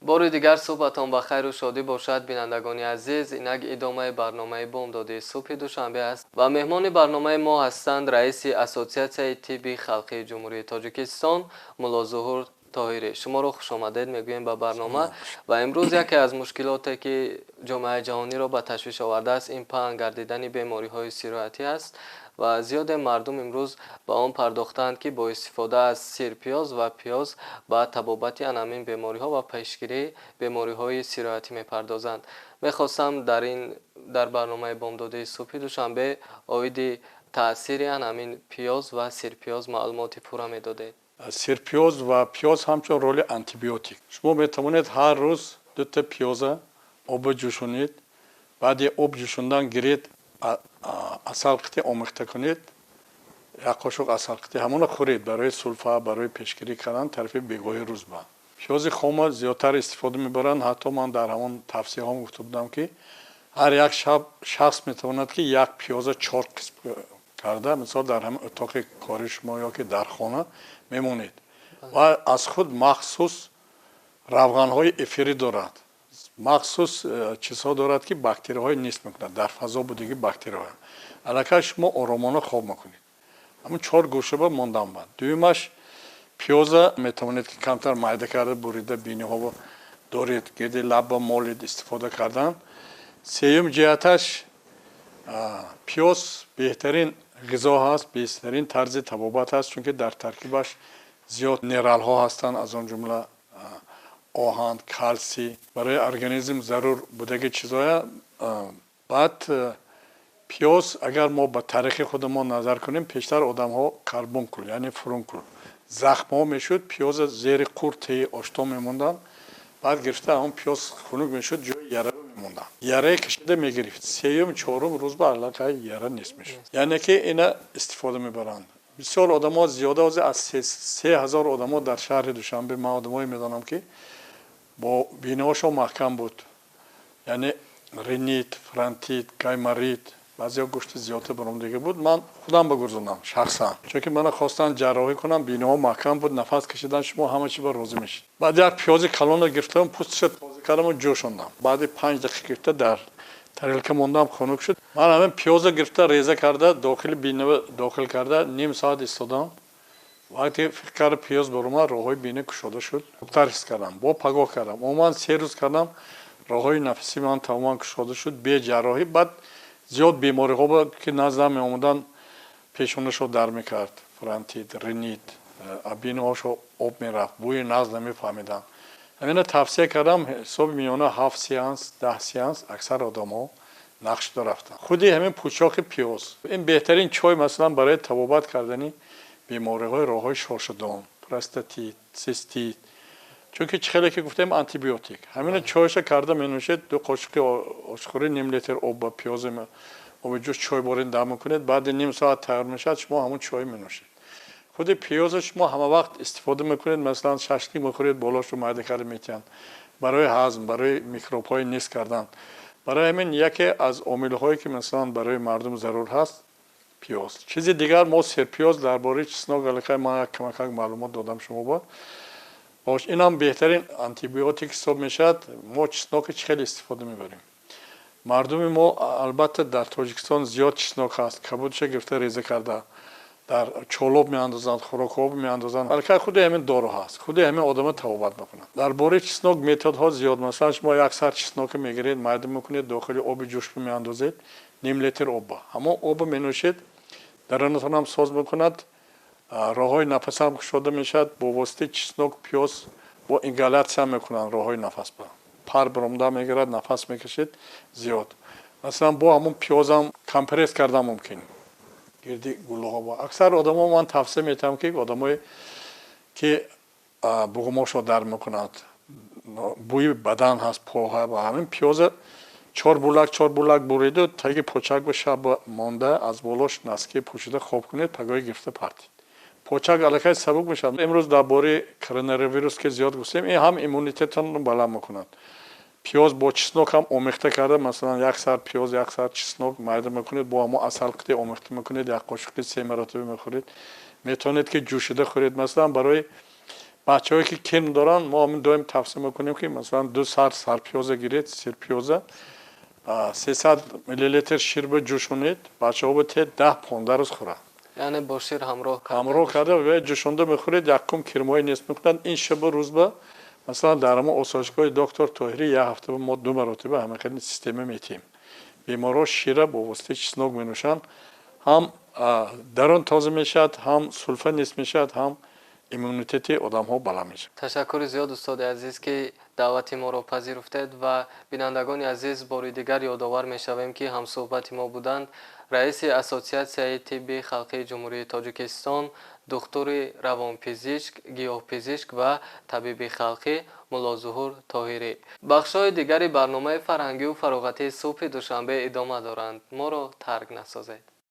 بار دیگر صبحتان بخیر و شادی باشد بینندگان عزیز. اینک ادامه برنامه بامداد صبح دوشنبه است و مهمان برنامه ما هستند رئیس اسوسیاسیون طب خلقی جمهوری تاجیکستان ملا ظهور طاهری. شما رو خوش آمدید میگوییم به برنامه و امروز یکی از مشکلاتی که جامعه جهانی را به تشویش آورده است این پهن گردیدن بیماری های سیرایتی است و زیاد مردم امروز به آن پرداختند که با استفاده از سیر پیاز و پیاز با تبابت همین بیماری ها و پیشگیری بیماری های سیرایتی میپردازند. میخواستم در برنامه بامداد صبح دوشنبه اوید تاثیر همین پیاز و سیر پیاز معلومات پورا میدادید. سیر پیاز و پیاز همچون رول آنتی بیوتیک. شما میتوانید هر روز 2 تا پیاز آب جوشونید، بعد آب جوشوندن گیرید اصل قطعی آمیخته کنید، یک قاشق اصل قطعی همون خورید برای سلفه، برای پیشگیری کردن طرف بیگاهی روز با. پیاز خام زیادتر استفاده میبرن. حتی من در همون توصیه ها گفته بودم که هر یک شخص میتواند که یک پیاز 4 قسم کرده مثلا در همین اتاق کاری شما یا که در خانه میمونید و از خود مخصوص روغن های افیری دارد، مخصوص چیزها دارد که باکتری های نیست میکنند در فضا بودگی باکتری های علاقه شما آرامانه خواب میکنید. همون 4 گوشه با موندن بعد دویمش پیاز میتوانید که کمتر معده کرده بریده بینی ها دارید گرد لب مالید استفاده کردن. سوم جهتش پیاز بهترین غذا هست، بهترین طرز طبابت هست چون که در ترکیبش زیاد نرال ها هستند، از آن جمله آهن، کلسی برای ارگانیسم ضرور بودگی چیزای. بعد پیاز اگر ما به تاریخ خودمون نظر کنیم پیشتر آدم ها کربونکل یعنی فرونکل زخم ها میشد، پیاز زیر قورت آشتا میموندن، بعد گرفته اون پیاز خنک میشد جای یره میموندن، یره کشیده میگرفت. سوم چهارم روز به علاقه یره نیست میشد، یعنی که اینا استفاده میبرند. بسیار آدم ها زیاده از 3000 آدم ها در شهر دوشنبه من آدم هایی میدانم که با بینهاشون محکم بود، یعنی رینیت، فرانتیت، گایماریت، بعضی ها گوشت زیاده برام دیگه بود. من خودم بگذارم شخصا چون که من خواستم جراحی کنم، بینه ها محکم بود، نفس کشیدن شما همه چی با روزی میشید. بعد یک پیاز کلان رو گرفتم، پوستش تازه کردم و جوشوندم، بعد 5 دقیقه گرفته در تریلکه موندم خنک شد. من همین پیاز گرفته ریزه کرده داخل بینه داخل کرده نیم ساعت ایستادم. وقتی فکر کردم پیاز برام راههای بینه گشوده شد، دکتر حس کردم با پگاه کردم، عموما 3 روز کردم راههای نفسی من تماما گشوده شد بی جراحی. بعد زیاد بیماری ها که نزدم می آمدن پیشونش رو در میکرد، فرانتیت، رینیت، بینه هاشو آب میرفت، بوی نزد نمیفهمیدن. همین توصیه کردم حساب میانه 7 سیانس 10 سیانس اکثر آدم ها نقش رفتن. خودی همین پوچاق پیاز این بهترین چای مثلا برای طبابت کردنی بیماری های راه های شارشدان، پروستاتیت، سیستیت، چون که خیلی که گفتیم آنتی بیوتیک. همین چایش کرده می نوشید 2 قاشق آشخوری نیم لیتر آب با پیاز آب جوش چای بارین دم کنید، بعد نیم ساعت تیار میشه شما همون چای می نوشید. خود پیاز شما همه وقت استفاده میکنید، مثلا ششلی میخورید بالاش رو معده کرده میتین برای هضم، برای میکروب های نیست کردن. برای همین یکی از عامل هایی که مثلا برای مردم ضرور هست پیاز. چیز دیگر ما سیر پیاز درباره چسناک علاقه ما کمک معلومات دادم شما با باش. این هم بهترین آنتی بیوتیک حساب میشد. ما چسناک خیلی استفاده میبریم. مردم ما البته در تاجیکستان زیاد چسناک هست، کبودش گرفته ریزه کرده در چولوب میاندازند، خوراک‌آب میاندازند. البته خود همین دارو هست، خود همین آدم توبت میکنند. درباره چسناک متد ها زیاد، مثلا شما یک سر چسناک میگیرید معده میکنید داخل آب جوش میاندازید نیم لیتر آب، اما آب مینوشید درونتون هم ساز میکند، راههای نفس هم شده میشد. با واسطه چسناک پیاز با اینگالاسیون میکنن راههای نفس با پر برامده میگیرد، نفس میکشید زیاد. مثلا با همون پیاز هم کمپرس کردن ممکن گردی گلوله ها با. اکثر آدم ها من توصیه میتونم که آدمایی که بغماشو در میکنند، بوی بدن هست پاها و همین پیاز 4 بولک بریده تا که پوچک به شب مانده از بالاش نسکی پوشیده خواب کنید، پگاهی گرفته پرتید. پوچک علاقه سبک میشه. امروز درباره کرونا ویروس که زیاد گفتیم، این هم ایمونیتتون رو بالا میکنند. پیاز با چسناک هم آمیخته کرده، مثلا یک سر پیاز یک سر چسناک معده میکنید، با هم اصل قطعی آمیخته میکنید، یک قاشق 3 مرتبه میخورید. میتونید که جوشیده خورید. مثلا برای بچه‌هایی که کرم دارن ما هم دائم توصیه میکنیم که مثلا 2 سر پیازه گیرید، سیر پیازه 300 میلی لیتر شیر به جوشونید، بچه‌ها به 10-15 روز خورن. یعنی با شیر همراه کرده و جوشونده میخورید، یک کم کرمای نیست میکنن. این شب و روز به مثلا در ما آسایشگاه دکتر طاهری یک هفته ما 2 مرتبه همه خیلی سیستم میتیم. بیمارا شیر با واسطه چسناک مینوشن، هم درون تازه میشد، هم سلفه نیست میشد، هم ایمونیته آدم ها بالا میشه. تشکر زیاد استاد عزیز که دعوت ما را پذیرفتید و بینندگان عزیز بار دیگر یادآور میشویم که هم صحبت ما بودند رئیس اسوسیاسیون طب خلقی جمهوری تاجیکستان دکتر روانپزشک، گیاهپزشک و طبیب خلقی ملا ظهور طاهری. بخش‌های دیگر برنامه فرهنگی و فراغتی صبح دوشنبه ادامه دارند. ما را ترک نسازید.